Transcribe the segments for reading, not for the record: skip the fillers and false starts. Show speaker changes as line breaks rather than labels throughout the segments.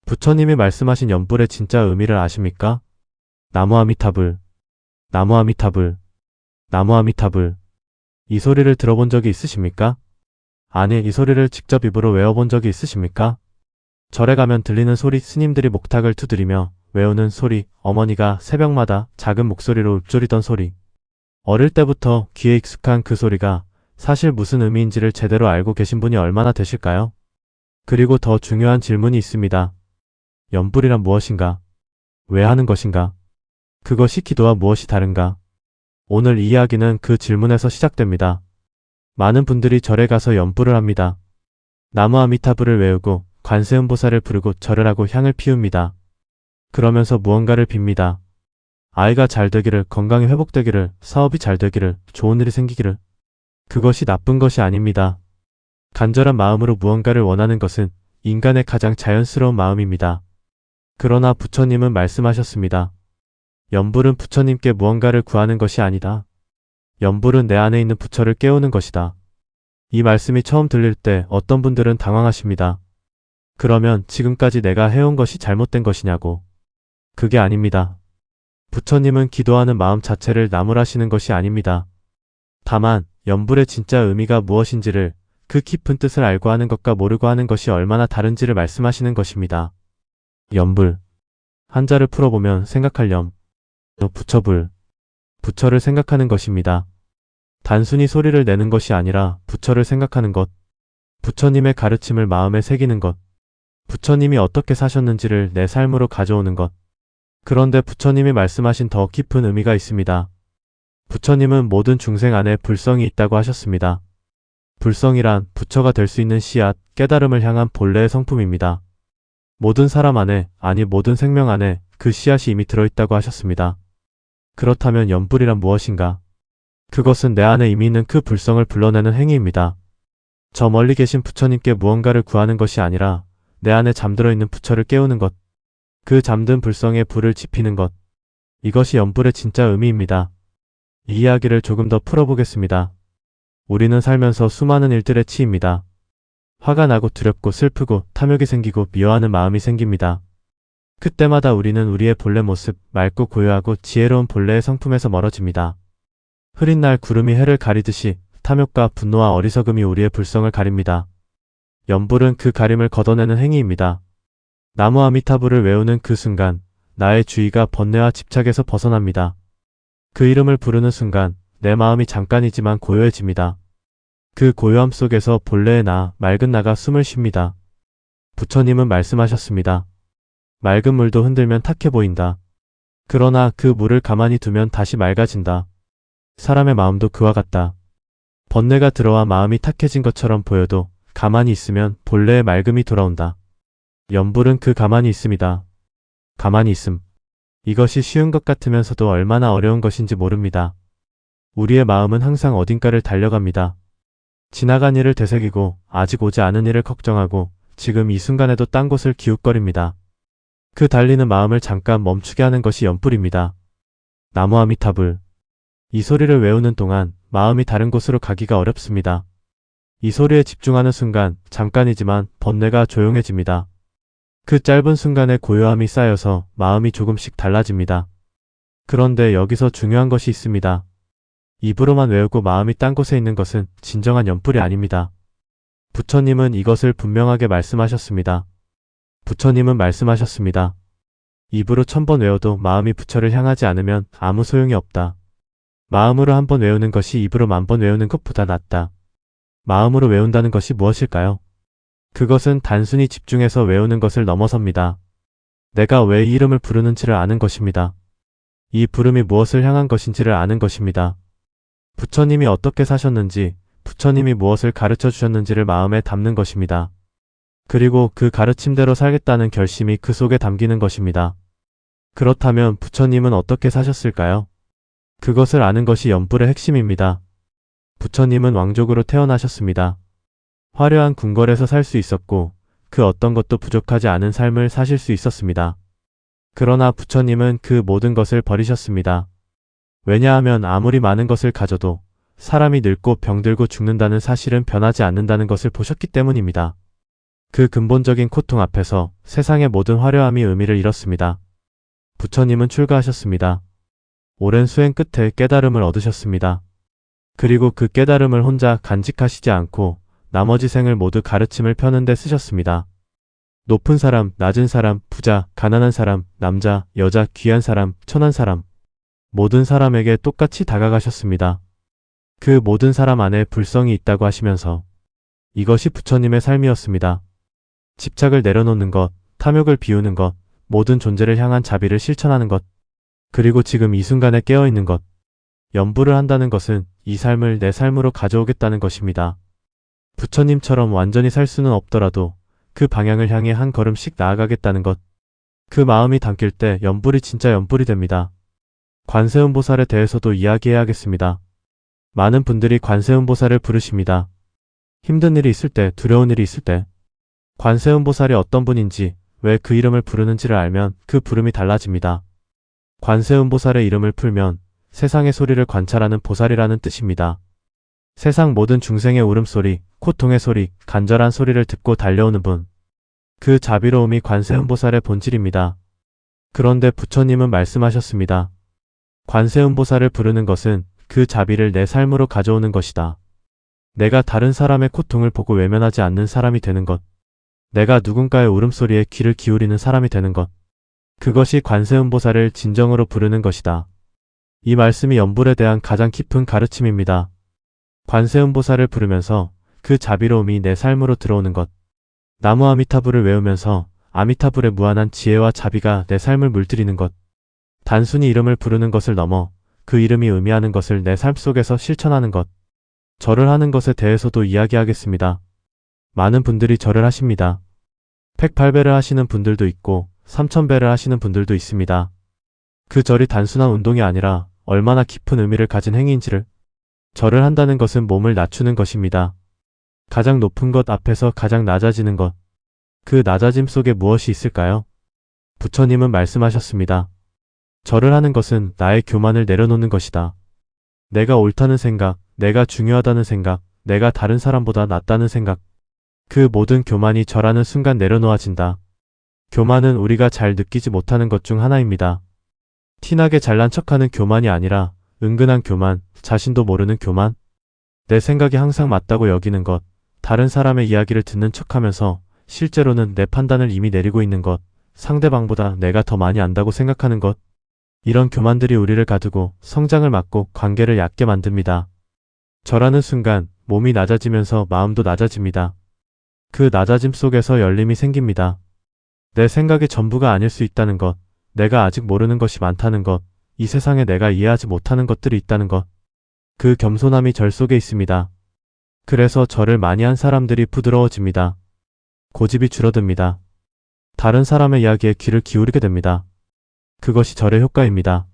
부처님이 말씀하신 연불의 진짜 의미를 아십니까? 나무아미타불, 나무아미타불, 나무아미타불. 이 소리를 들어본 적이 있으십니까? 아니, 이 소리를 직접 입으로 외워본 적이 있으십니까? 절에 가면 들리는 소리, 스님들이 목탁을 두드리며 외우는 소리, 어머니가 새벽마다 작은 목소리로 읊조리던 소리. 어릴 때부터 귀에 익숙한 그 소리가 사실 무슨 의미인지를 제대로 알고 계신 분이 얼마나 되실까요? 그리고 더 중요한 질문이 있습니다. 연불이란 무엇인가? 왜 하는 것인가? 그것이 기도와 무엇이 다른가? 오늘 이 이야기는 그 질문에서 시작됩니다. 많은 분들이 절에 가서 연불을 합니다. 나무아미타불을 외우고 관세음보살을 부르고 절을 하고 향을 피웁니다. 그러면서 무언가를 빕니다. 아이가 잘 되기를, 건강이 회복되기를, 사업이 잘 되기를, 좋은 일이 생기기를. 그것이 나쁜 것이 아닙니다. 간절한 마음으로 무언가를 원하는 것은 인간의 가장 자연스러운 마음입니다. 그러나 부처님은 말씀하셨습니다. 연불은 부처님께 무언가를 구하는 것이 아니다. 연불은 내 안에 있는 부처를 깨우는 것이다. 이 말씀이 처음 들릴 때 어떤 분들은 당황하십니다. 그러면 지금까지 내가 해온 것이 잘못된 것이냐고. 그게 아닙니다. 부처님은 기도하는 마음 자체를 나무라시는 것이 아닙니다. 다만 연불의 진짜 의미가 무엇인지를, 그 깊은 뜻을 알고 하는 것과 모르고 하는 것이 얼마나 다른지를 말씀하시는 것입니다. 연불. 한자를 풀어보면 생각할 염, 부처불. 부처를 생각하는 것입니다. 단순히 소리를 내는 것이 아니라 부처를 생각하는 것. 부처님의 가르침을 마음에 새기는 것. 부처님이 어떻게 사셨는지를 내 삶으로 가져오는 것. 그런데 부처님이 말씀하신 더 깊은 의미가 있습니다. 부처님은 모든 중생 안에 불성이 있다고 하셨습니다. 불성이란 부처가 될 수 있는 씨앗, 깨달음을 향한 본래의 성품입니다. 모든 사람 안에, 아니 모든 생명 안에 그 씨앗이 이미 들어있다고 하셨습니다. 그렇다면 연불이란 무엇인가? 그것은 내 안에 이미 있는 그 불성을 불러내는 행위입니다. 저 멀리 계신 부처님께 무언가를 구하는 것이 아니라 내 안에 잠들어 있는 부처를 깨우는 것. 그 잠든 불성에 불을 지피는 것. 이것이 연불의 진짜 의미입니다. 이 이야기를 조금 더 풀어보겠습니다. 우리는 살면서 수많은 일들에 치입니다. 화가 나고 두렵고 슬프고 탐욕이 생기고 미워하는 마음이 생깁니다. 그때마다 우리는 우리의 본래 모습, 맑고 고요하고 지혜로운 본래의 성품에서 멀어집니다. 흐린 날 구름이 해를 가리듯이 탐욕과 분노와 어리석음이 우리의 불성을 가립니다. 연불은 그 가림을 걷어내는 행위입니다. 나무아미타불을 외우는 그 순간 나의 주의가 번뇌와 집착에서 벗어납니다. 그 이름을 부르는 순간 내 마음이 잠깐이지만 고요해집니다. 그 고요함 속에서 본래의 나, 맑은 나가 숨을 쉽니다. 부처님은 말씀하셨습니다. 맑은 물도 흔들면 탁해 보인다. 그러나 그 물을 가만히 두면 다시 맑아진다. 사람의 마음도 그와 같다. 번뇌가 들어와 마음이 탁해진 것처럼 보여도 가만히 있으면 본래의 맑음이 돌아온다. 연불은 그 가만히 있음이다. 가만히 있음. 이것이 쉬운 것 같으면서도 얼마나 어려운 것인지 모릅니다. 우리의 마음은 항상 어딘가를 달려갑니다. 지나간 일을 되새기고 아직 오지 않은 일을 걱정하고 지금 이 순간에도 딴 곳을 기웃거립니다. 그 달리는 마음을 잠깐 멈추게 하는 것이 연불입니다. 나무아미타불. 이 소리를 외우는 동안 마음이 다른 곳으로 가기가 어렵습니다. 이 소리에 집중하는 순간 잠깐이지만 번뇌가 조용해집니다. 그 짧은 순간에 고요함이 쌓여서 마음이 조금씩 달라집니다. 그런데 여기서 중요한 것이 있습니다. 입으로만 외우고 마음이 딴 곳에 있는 것은 진정한 연불이 아닙니다. 부처님은 이것을 분명하게 말씀하셨습니다. 부처님은 말씀하셨습니다. 입으로 1000번 외워도 마음이 부처를 향하지 않으면 아무 소용이 없다. 마음으로 1번 외우는 것이 입으로 10,000번 외우는 것보다 낫다. 마음으로 외운다는 것이 무엇일까요? 그것은 단순히 집중해서 외우는 것을 넘어섭니다. 내가 왜 이 이름을 부르는지를 아는 것입니다. 이 부름이 무엇을 향한 것인지를 아는 것입니다. 부처님이 어떻게 사셨는지, 부처님이 무엇을 가르쳐 주셨는지를 마음에 담는 것입니다. 그리고 그 가르침대로 살겠다는 결심이 그 속에 담기는 것입니다. 그렇다면 부처님은 어떻게 사셨을까요? 그것을 아는 것이 연불의 핵심입니다. 부처님은 왕족으로 태어나셨습니다. 화려한 궁궐에서 살 수 있었고 그 어떤 것도 부족하지 않은 삶을 사실 수 있었습니다. 그러나 부처님은 그 모든 것을 버리셨습니다. 왜냐하면 아무리 많은 것을 가져도 사람이 늙고 병들고 죽는다는 사실은 변하지 않는다는 것을 보셨기 때문입니다. 그 근본적인 고통 앞에서 세상의 모든 화려함이 의미를 잃었습니다. 부처님은 출가하셨습니다. 오랜 수행 끝에 깨달음을 얻으셨습니다. 그리고 그 깨달음을 혼자 간직하시지 않고 나머지 생을 모두 가르침을 펴는 데 쓰셨습니다. 높은 사람, 낮은 사람, 부자, 가난한 사람, 남자, 여자, 귀한 사람, 천한 사람, 모든 사람에게 똑같이 다가가셨습니다. 그 모든 사람 안에 불성이 있다고 하시면서 이것이 부처님의 삶이었습니다. 집착을 내려놓는 것, 탐욕을 비우는 것, 모든 존재를 향한 자비를 실천하는 것, 그리고 지금 이 순간에 깨어있는 것, 염불을 한다는 것은 이 삶을 내 삶으로 가져오겠다는 것입니다. 부처님처럼 완전히 살 수는 없더라도 그 방향을 향해 한 걸음씩 나아가겠다는 것, 그 마음이 담길 때 염불이 진짜 염불이 됩니다. 관세음보살에 대해서도 이야기해야겠습니다. 많은 분들이 관세음보살을 부르십니다. 힘든 일이 있을 때, 두려운 일이 있을 때, 관세음보살이 어떤 분인지, 왜 그 이름을 부르는지를 알면 그 부름이 달라집니다. 관세음보살의 이름을 풀면 세상의 소리를 관찰하는 보살이라는 뜻입니다. 세상 모든 중생의 울음소리, 고통의 소리, 간절한 소리를 듣고 달려오는 분. 그 자비로움이 관세음보살의 본질입니다. 그런데 부처님은 말씀하셨습니다. 관세음보살을 부르는 것은 그 자비를 내 삶으로 가져오는 것이다. 내가 다른 사람의 고통을 보고 외면하지 않는 사람이 되는 것. 내가 누군가의 울음소리에 귀를 기울이는 사람이 되는 것. 그것이 관세음보살을 진정으로 부르는 것이다. 이 말씀이 염불에 대한 가장 깊은 가르침입니다. 관세음보살을 부르면서 그 자비로움이 내 삶으로 들어오는 것. 나무 아미타불을 외우면서 아미타불의 무한한 지혜와 자비가 내 삶을 물들이는 것. 단순히 이름을 부르는 것을 넘어 그 이름이 의미하는 것을 내 삶 속에서 실천하는 것. 절을 하는 것에 대해서도 이야기하겠습니다. 많은 분들이 절을 하십니다. 108배를 하시는 분들도 있고 3000배를 하시는 분들도 있습니다. 그 절이 단순한 운동이 아니라 얼마나 깊은 의미를 가진 행위인지를. 절을 한다는 것은 몸을 낮추는 것입니다. 가장 높은 것 앞에서 가장 낮아지는 것. 그 낮아짐 속에 무엇이 있을까요? 부처님은 말씀하셨습니다. 절을 하는 것은 나의 교만을 내려놓는 것이다. 내가 옳다는 생각, 내가 중요하다는 생각, 내가 다른 사람보다 낫다는 생각. 그 모든 교만이 절하는 순간 내려놓아진다. 교만은 우리가 잘 느끼지 못하는 것 중 하나입니다. 티나게 잘난 척하는 교만이 아니라 은근한 교만, 자신도 모르는 교만. 내 생각이 항상 맞다고 여기는 것, 다른 사람의 이야기를 듣는 척하면서 실제로는 내 판단을 이미 내리고 있는 것, 상대방보다 내가 더 많이 안다고 생각하는 것. 이런 교만들이 우리를 가두고 성장을 막고 관계를 얕게 만듭니다. 절하는 순간 몸이 낮아지면서 마음도 낮아집니다. 그 낮아짐 속에서 열림이 생깁니다. 내 생각이 전부가 아닐 수 있다는 것, 내가 아직 모르는 것이 많다는 것, 이 세상에 내가 이해하지 못하는 것들이 있다는 것. 그 겸손함이 절 속에 있습니다. 그래서 절을 많이 한 사람들이 부드러워집니다. 고집이 줄어듭니다. 다른 사람의 이야기에 귀를 기울이게 됩니다. 그것이 절의 효과입니다.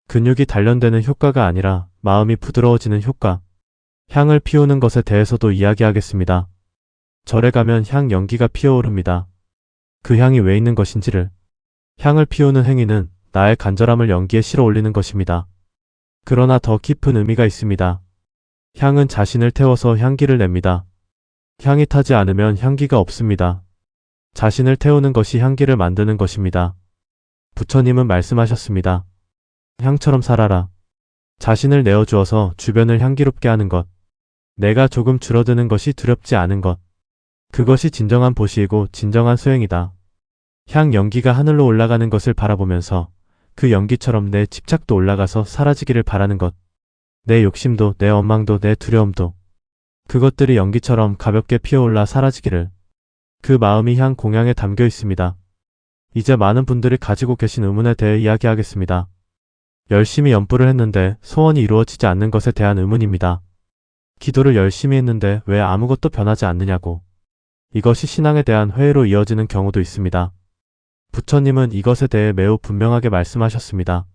근육이 단련되는 효과가 아니라 마음이 부드러워지는 효과. 향을 피우는 것에 대해서도 이야기하겠습니다. 절에 가면 향 연기가 피어오릅니다. 그 향이 왜 있는 것인지를. 향을 피우는 행위는 나의 간절함을 연기에 실어 올리는 것입니다. 그러나 더 깊은 의미가 있습니다. 향은 자신을 태워서 향기를 냅니다. 향이 타지 않으면 향기가 없습니다. 자신을 태우는 것이 향기를 만드는 것입니다. 부처님은 말씀하셨습니다. 향처럼 살아라. 자신을 내어주어서 주변을 향기롭게 하는 것. 내가 조금 줄어드는 것이 두렵지 않은 것. 그것이 진정한 보시이고 진정한 수행이다. 향 연기가 하늘로 올라가는 것을 바라보면서 그 연기처럼 내 집착도 올라가서 사라지기를 바라는 것. 내 욕심도, 내 원망도, 내 두려움도. 그것들이 연기처럼 가볍게 피어올라 사라지기를. 그 마음이 향 공양에 담겨 있습니다. 이제 많은 분들이 가지고 계신 의문에 대해 이야기하겠습니다. 열심히 염불을 했는데 소원이 이루어지지 않는 것에 대한 의문입니다. 기도를 열심히 했는데 왜 아무것도 변하지 않느냐고. 이것이 신앙에 대한 회의로 이어지는 경우도 있습니다. 부처님은 이것에 대해 매우 분명하게 말씀하셨습니다.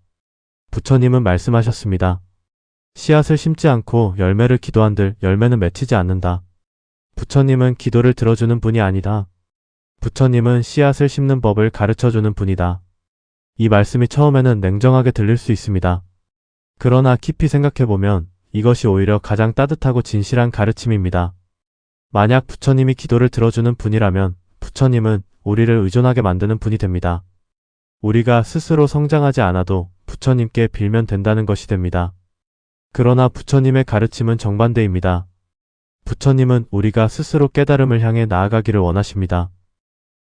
부처님은 말씀하셨습니다. 씨앗을 심지 않고 열매를 기도한들 열매는 맺히지 않는다. 부처님은 기도를 들어주는 분이 아니다. 부처님은 씨앗을 심는 법을 가르쳐주는 분이다. 이 말씀이 처음에는 냉정하게 들릴 수 있습니다. 그러나 깊이 생각해보면 이것이 오히려 가장 따뜻하고 진실한 가르침입니다. 만약 부처님이 기도를 들어주는 분이라면 부처님은 우리를 의존하게 만드는 분이 됩니다. 우리가 스스로 성장하지 않아도 부처님께 빌면 된다는 것이 됩니다. 그러나 부처님의 가르침은 정반대입니다. 부처님은 우리가 스스로 깨달음을 향해 나아가기를 원하십니다.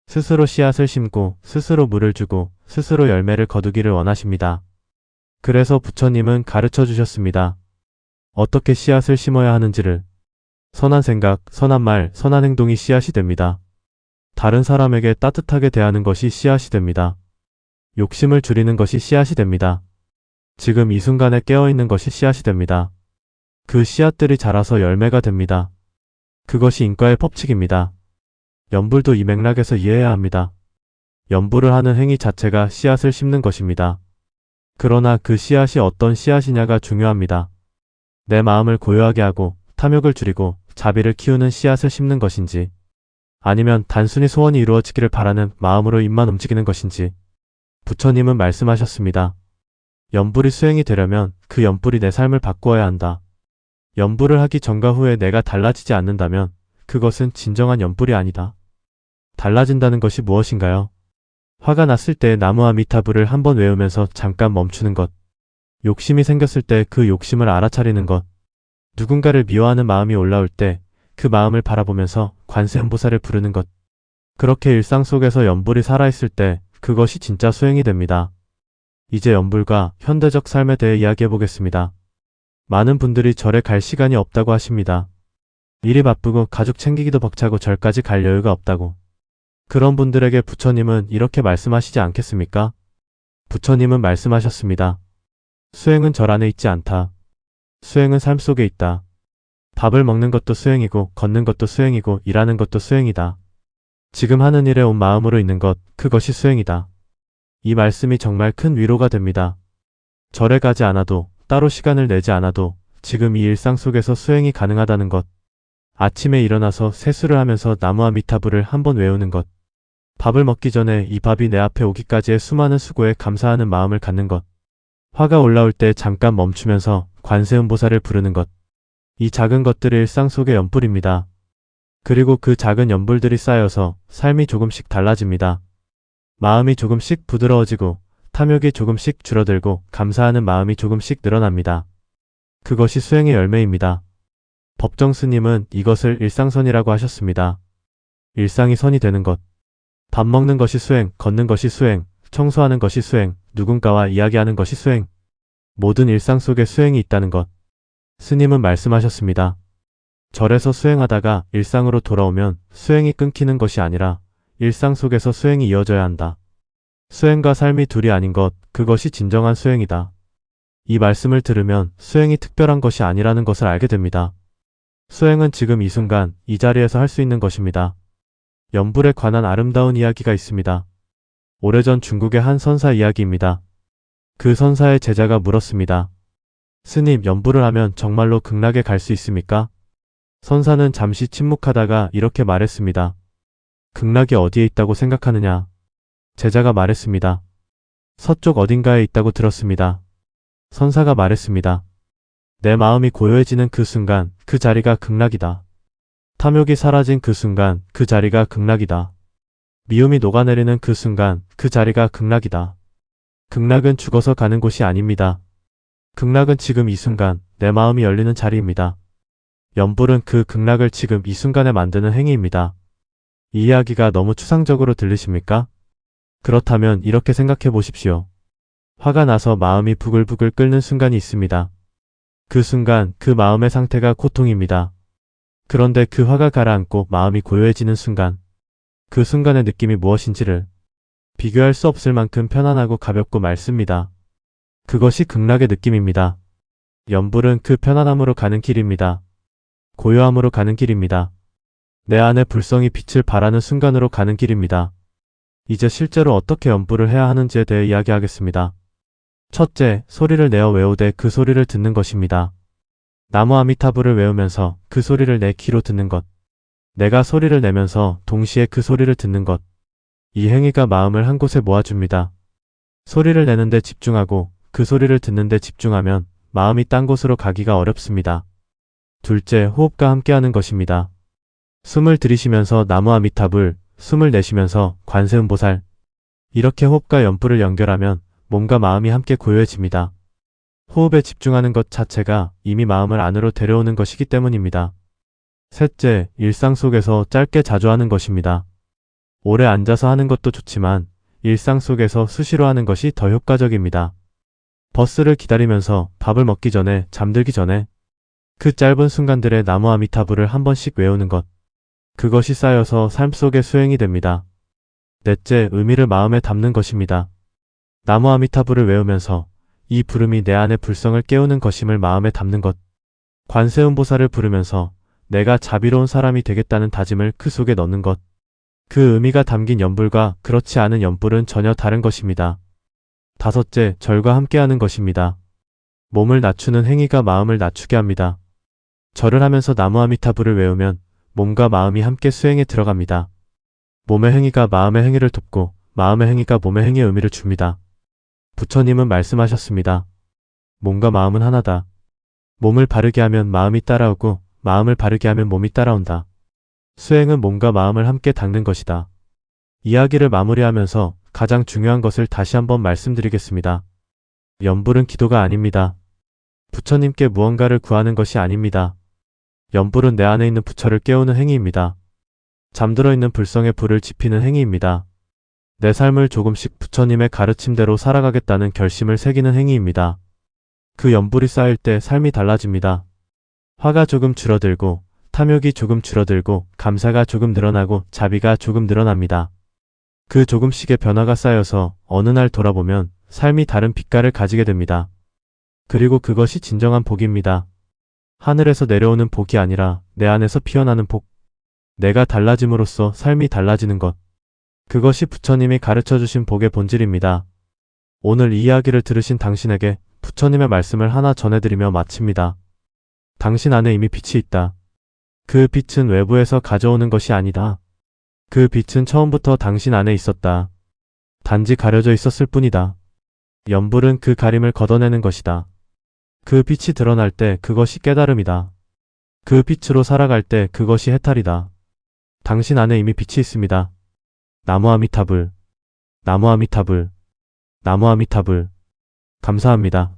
스스로 씨앗을 심고 스스로 물을 주고 스스로 열매를 거두기를 원하십니다. 그래서 부처님은 가르쳐 주셨습니다. 어떻게 씨앗을 심어야 하는지를. 선한 생각, 선한 말, 선한 행동이 씨앗이 됩니다. 다른 사람에게 따뜻하게 대하는 것이 씨앗이 됩니다. 욕심을 줄이는 것이 씨앗이 됩니다. 지금 이 순간에 깨어있는 것이 씨앗이 됩니다. 그 씨앗들이 자라서 열매가 됩니다. 그것이 인과의 법칙입니다. 연불도 이 맥락에서 이해해야 합니다. 연불을 하는 행위 자체가 씨앗을 심는 것입니다. 그러나 그 씨앗이 어떤 씨앗이냐가 중요합니다. 내 마음을 고요하게 하고 탐욕을 줄이고 자비를 키우는 씨앗을 심는 것인지, 아니면 단순히 소원이 이루어지기를 바라는 마음으로 입만 움직이는 것인지. 부처님은 말씀하셨습니다. 연불이 수행이 되려면 그 연불이 내 삶을 바꾸어야 한다. 연불을 하기 전과 후에 내가 달라지지 않는다면 그것은 진정한 연불이 아니다. 달라진다는 것이 무엇인가요? 화가 났을 때 나무아미타불을 한번 외우면서 잠깐 멈추는 것. 욕심이 생겼을 때 그 욕심을 알아차리는 것. 누군가를 미워하는 마음이 올라올 때 그 마음을 바라보면서 관세음보살을 부르는 것. 그렇게 일상 속에서 연불이 살아있을 때 그것이 진짜 수행이 됩니다. 이제 연불과 현대적 삶에 대해 이야기해 보겠습니다. 많은 분들이 절에 갈 시간이 없다고 하십니다. 일이 바쁘고 가족 챙기기도 벅차고 절까지 갈 여유가 없다고. 그런 분들에게 부처님은 이렇게 말씀하시지 않겠습니까? 부처님은 말씀하셨습니다. 수행은 절 안에 있지 않다. 수행은 삶 속에 있다. 밥을 먹는 것도 수행이고 걷는 것도 수행이고 일하는 것도 수행이다. 지금 하는 일에 온 마음으로 있는 것, 그것이 수행이다. 이 말씀이 정말 큰 위로가 됩니다. 절에 가지 않아도, 따로 시간을 내지 않아도 지금 이 일상 속에서 수행이 가능하다는 것. 아침에 일어나서 세수를 하면서 나무아미타불을 한번 외우는 것. 밥을 먹기 전에 이 밥이 내 앞에 오기까지의 수많은 수고에 감사하는 마음을 갖는 것. 화가 올라올 때 잠깐 멈추면서 관세음보살을 부르는 것. 이 작은 것들이 일상 속의 연불입니다. 그리고 그 작은 연불들이 쌓여서 삶이 조금씩 달라집니다. 마음이 조금씩 부드러워지고 탐욕이 조금씩 줄어들고 감사하는 마음이 조금씩 늘어납니다. 그것이 수행의 열매입니다. 법정 스님은 이것을 일상선이라고 하셨습니다. 일상이 선이 되는 것. 밥 먹는 것이 수행, 걷는 것이 수행, 청소하는 것이 수행, 누군가와 이야기하는 것이 수행. 모든 일상 속에 수행이 있다는 것. 스님은 말씀하셨습니다. 절에서 수행하다가 일상으로 돌아오면 수행이 끊기는 것이 아니라 일상 속에서 수행이 이어져야 한다. 수행과 삶이 둘이 아닌 것, 그것이 진정한 수행이다. 이 말씀을 들으면 수행이 특별한 것이 아니라는 것을 알게 됩니다. 수행은 지금 이 순간, 이 자리에서 할 수 있는 것입니다. 연불에 관한 아름다운 이야기가 있습니다. 오래전 중국의 한 선사 이야기입니다. 그 선사의 제자가 물었습니다. 스님, 연불을 하면 정말로 극락에 갈 수 있습니까? 선사는 잠시 침묵하다가 이렇게 말했습니다. 극락이 어디에 있다고 생각하느냐? 제자가 말했습니다. 서쪽 어딘가에 있다고 들었습니다. 선사가 말했습니다. 내 마음이 고요해지는 그 순간, 그 자리가 극락이다. 탐욕이 사라진 그 순간, 그 자리가 극락이다. 미움이 녹아내리는 그 순간, 그 자리가 극락이다. 극락은 죽어서 가는 곳이 아닙니다. 극락은 지금 이 순간, 내 마음이 열리는 자리입니다. 연불은 그 극락을 지금 이 순간에 만드는 행위입니다. 이 이야기가 너무 추상적으로 들리십니까? 그렇다면 이렇게 생각해 보십시오. 화가 나서 마음이 부글부글 끓는 순간이 있습니다. 그 순간 그 마음의 상태가 고통입니다. 그런데 그 화가 가라앉고 마음이 고요해지는 순간, 그 순간의 느낌이 무엇인지를 비교할 수 없을 만큼 편안하고 가볍고 맑습니다. 그것이 극락의 느낌입니다. 연불은 그 편안함으로 가는 길입니다. 고요함으로 가는 길입니다. 내 안에 불성이 빛을 발하는 순간으로 가는 길입니다. 이제 실제로 어떻게 연불을 해야 하는지에 대해 이야기하겠습니다. 첫째, 소리를 내어 외우되 그 소리를 듣는 것입니다. 나무아미타불을 외우면서 그 소리를 내 귀로 듣는 것. 내가 소리를 내면서 동시에 그 소리를 듣는 것. 이 행위가 마음을 한 곳에 모아줍니다. 소리를 내는데 집중하고 그 소리를 듣는데 집중하면 마음이 딴 곳으로 가기가 어렵습니다. 둘째, 호흡과 함께하는 것입니다. 숨을 들이쉬면서 나무 아미타불, 숨을 내쉬면서 관세음보살. 이렇게 호흡과 연불을 연결하면 몸과 마음이 함께 고요해집니다. 호흡에 집중하는 것 자체가 이미 마음을 안으로 데려오는 것이기 때문입니다. 셋째, 일상 속에서 짧게 자주 하는 것입니다. 오래 앉아서 하는 것도 좋지만 일상 속에서 수시로 하는 것이 더 효과적입니다. 버스를 기다리면서, 밥을 먹기 전에, 잠들기 전에 그 짧은 순간들의 나무 아미타불을 한 번씩 외우는 것. 그것이 쌓여서 삶 속의 수행이 됩니다. 넷째, 의미를 마음에 담는 것입니다. 나무 아미타불을 외우면서 이 부름이 내 안의 불성을 깨우는 것임을 마음에 담는 것. 관세음보살을 부르면서 내가 자비로운 사람이 되겠다는 다짐을 그 속에 넣는 것. 그 의미가 담긴 연불과 그렇지 않은 연불은 전혀 다른 것입니다. 다섯째, 절과 함께하는 것입니다. 몸을 낮추는 행위가 마음을 낮추게 합니다. 절을 하면서 나무 아미타불을 외우면 몸과 마음이 함께 수행에 들어갑니다. 몸의 행위가 마음의 행위를 돕고 마음의 행위가 몸의 행위의 의미를 줍니다. 부처님은 말씀하셨습니다. 몸과 마음은 하나다. 몸을 바르게 하면 마음이 따라오고 마음을 바르게 하면 몸이 따라온다. 수행은 몸과 마음을 함께 닦는 것이다. 이야기를 마무리하면서 가장 중요한 것을 다시 한번 말씀드리겠습니다. 연불은 기도가 아닙니다. 부처님께 무언가를 구하는 것이 아닙니다. 연불은 내 안에 있는 부처를 깨우는 행위입니다. 잠들어 있는 불성의 불을 지피는 행위입니다. 내 삶을 조금씩 부처님의 가르침대로 살아가겠다는 결심을 새기는 행위입니다. 그 연불이 쌓일 때 삶이 달라집니다. 화가 조금 줄어들고, 탐욕이 조금 줄어들고, 감사가 조금 늘어나고, 자비가 조금 늘어납니다. 그 조금씩의 변화가 쌓여서 어느 날 돌아보면 삶이 다른 빛깔을 가지게 됩니다. 그리고 그것이 진정한 복입니다. 하늘에서 내려오는 복이 아니라 내 안에서 피어나는 복. 내가 달라짐으로써 삶이 달라지는 것. 그것이 부처님이 가르쳐주신 복의 본질입니다. 오늘 이 이야기를 들으신 당신에게 부처님의 말씀을 하나 전해드리며 마칩니다. 당신 안에 이미 빛이 있다. 그 빛은 외부에서 가져오는 것이 아니다. 그 빛은 처음부터 당신 안에 있었다. 단지 가려져 있었을 뿐이다. 연불은 그 가림을 걷어내는 것이다. 그 빛이 드러날 때 그것이 깨달음이다. 그 빛으로 살아갈 때 그것이 해탈이다. 당신 안에 이미 빛이 있습니다. 나무 아미타불, 나무 아미타불, 나무 아미타불. 감사합니다.